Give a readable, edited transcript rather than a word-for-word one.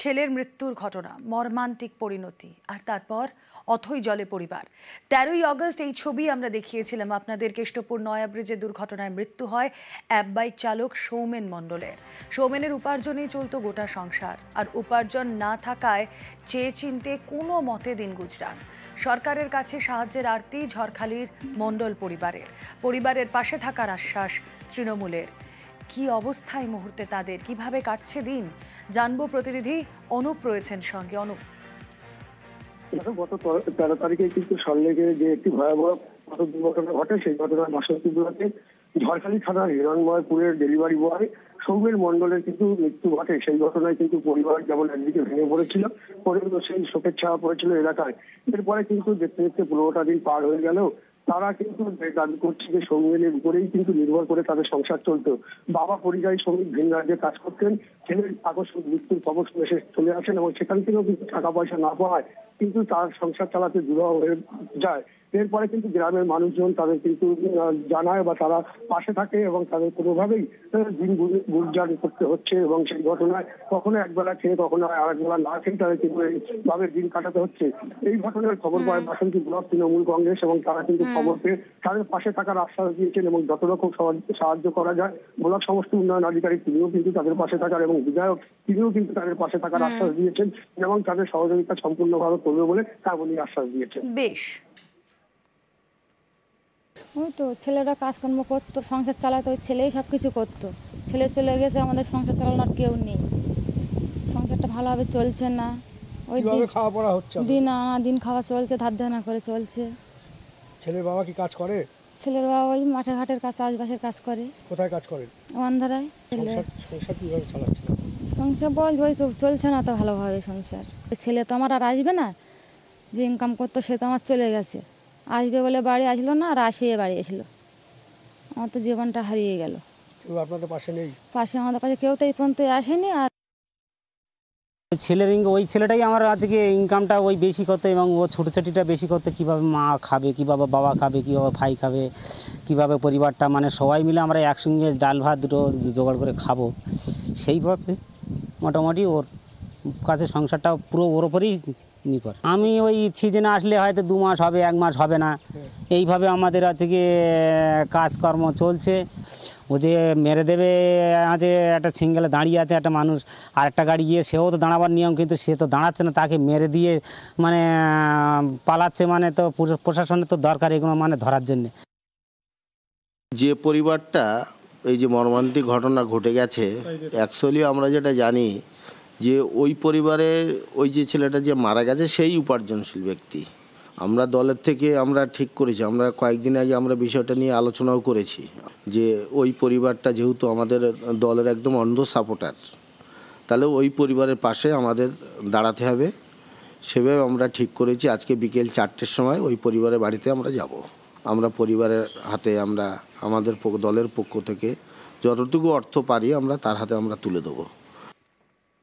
ছেলের মৃত্যুর ঘটনা, মর্মান্তিক পরিণতি, আর তারপর অথই জলে পরিবার। 13ই আগস্ট এই ছবি আমরা দেখিয়েছিলাম আপনাদের। কেষ্টপুর নয়া ব্রিজে দুর্ঘটনায় মৃত্যু হয় অ্যাপ বাইক চালক সৌমেন মণ্ডলের। সৌমেনের উপার্জনেই চলতো গোটা সংসার, আর উপার্জন না থাকায় চেয়ে চিনতে কোনো মতে দিন গুজরান। সরকারের কাছে সাহায্যের আর্তি ঝড়খালির মণ্ডল পরিবারের পাশে থাকার আশ্বাস তৃণমূলের। কি অবস্থা এই মুহূর্তে তাদের, কিভাবে কাটছে দিন, জানবো প্রতিনিধি অনুপ রয়েছেন সঙ্গে। অনুপ, গত 13 তারিখে কিন্তু সল্লেগে যে একটি ভয়াবহ দুর্ঘটনা ঘটে, সেই ঘটনার বাসন্তীপুরাতে ঝড়খালি থানার হিরণময়পুরের ডেলিভারি বয় সৌমেন মণ্ডলের কিন্তু মৃত্যু ঘটে। সেই ঘটনায় কিন্তু পরিবার যেমন একদিকে ভেঙে পড়েছিল, সেই শোকের ছায়া পড়েছিল এলাকায়। এরপরে কিন্তু দেখতে দেখতে 15টা দিন পার হয়ে গেলেও তারা কিন্তু দাবি করছে যে সৌমেনের উপরেই কিন্তু নির্ভর করে তাদের সংসার চলতো। বাবা পরিযায়ী শ্রমিক ভিন রাজ্যে কাজ করতেন, ছেলের আকস্মিক মৃত্যুর খবর শুনে সে চলে আসেন এবং সেখান থেকেও কিন্তু টাকা পয়সা না পাওয়ায় কিন্তু তার সংসার চালাতে দুরূহ হয়ে যায়। এরপরে কিন্তু গ্রামের মানুষজন তাদের কিন্তু জানায় বা তারা পাশে থাকে এবং তাদের কোনোভাবেই দিন গুজরান করতে হচ্ছে এবং সেই ঘটনায় কখনো একবেলা খেয়ে কখনো আরেকবেলা না খেয়ে তাদের কিন্তু এইভাবে দিন কাটাতে হচ্ছে। এই ঘটনার খবর পায় বাসন্তী ব্লক তৃণমূল কংগ্রেস এবং তারা কিন্তু খবর পেয়ে তাদের পাশে থাকার আশ্বাস দিয়েছেন এবং যত রকম সাহায্য করা যায় ব্লক সমস্ত উন্নয়ন আধিকারিক তিনিও কিন্তু তাদের পাশে থাকার এবং বিধায়ক তিনিও কিন্তু তাদের পাশে থাকার আশ্বাস দিয়েছেন এবং তাদের সহযোগিতা সম্পূর্ণভাবে করবে বলে তেমনই আশ্বাস দিয়েছেন। বেশ, ওই তো ছেলেরা কাজকর্ম করতো, সংসার চালাতো, ওই ছেলেই সব কিছু করতো। ছেলে চলে গেছে, আমাদের সংসার চালানোর কেউ নেই, সংসারটা ভালোভাবে চলছে না। ওই খাওয়া পড়া হচ্ছে, দিন খাওয়া চলছে, ধার ধানা করে চলছে। ছেলের বাবা কি কাজ করে? ছেলের বাবা ওই মাঠে ঘাটের কাজ, চাষবাসের কাজ করে। কোথায় কাজ করেন? অন্ধারায়। সংসার কিভাবে চালাচ্ছে? সংসার ওই তো চলছে না তো ভালোভাবে সংসার। ছেলে তো আমার আর আসবে না, যে ইনকাম করতো সে তো আমার চলে গেছে। আসবে বলে বাড়ি আসলো না, আর আসিয়ে বাড়ি এসলো। আমার তো জীবনটা হারিয়ে গেল। কেউ আপনাদের পাশে নেই? পাশে আমাদের কাছে কেউ তো এই পর্যন্ত আসেনি। আর ওই ছেলেটাই আমার আজকে ইনকামটা ওই বেশি করতো এবং ও ছোটোছাটিটা বেশি করতো। কীভাবে মা খাবে, কীভাবে বাবা খাবে, কীভাবে ভাই খাবে, কীভাবে পরিবারটা মানে সবাই মিলে আমরা একসঙ্গে ডাল ভাত দুটো জোগাড় করে খাবো, সেইভাবে মোটামুটি ওর কাছে সংসারটা পুরো ওর ওপরেই নির্ভর। আমি ওই সিজনে আসলে হয়তো 2 মাস হবে, 1 মাস হবে না, এইভাবে আমাদের আজকে কাজকর্ম চলছে। ও যে মেরে দেবে, আজকে একটা সিঙ্গেলে দাঁড়িয়ে আছে একটা মানুষ, আর একটা গাড়ি গিয়ে সেও তো দাঁড়াবার নিয়ম, কিন্তু সে তো দাঁড়াচ্ছে না, তাকে মেরে দিয়ে মানে পালাচ্ছে। মানে তো প্রশাসনের তো দরকার এগুলো মানে ধরার জন্যে। যে পরিবারটা এই যে মর্মান্তিক ঘটনা ঘটে গেছে, অ্যাকচুয়ালি আমরা যেটা জানি যে ওই পরিবারের ওই যে ছেলেটা যে মারা গেছে সেই উপার্জনশীল ব্যক্তি। আমরা দলের থেকে আমরা ঠিক করেছি, আমরা কয়েকদিন আগে আমরা বিষয়টা নিয়ে আলোচনাও করেছি যে ওই পরিবারটা যেহেতু আমাদের দলের একদম অন্ধ সাপোর্টার, তাহলে ওই পরিবারের পাশে আমাদের দাঁড়াতে হবে। সেভাবে আমরা ঠিক করেছি আজকে বিকেল 4টের সময় ওই পরিবারের বাড়িতে আমরা যাব। আমরা পরিবারের হাতে আমরা আমাদের দলের পক্ষ থেকে যতটুকু অর্থ পারি আমরা তার হাতে আমরা তুলে দেবো।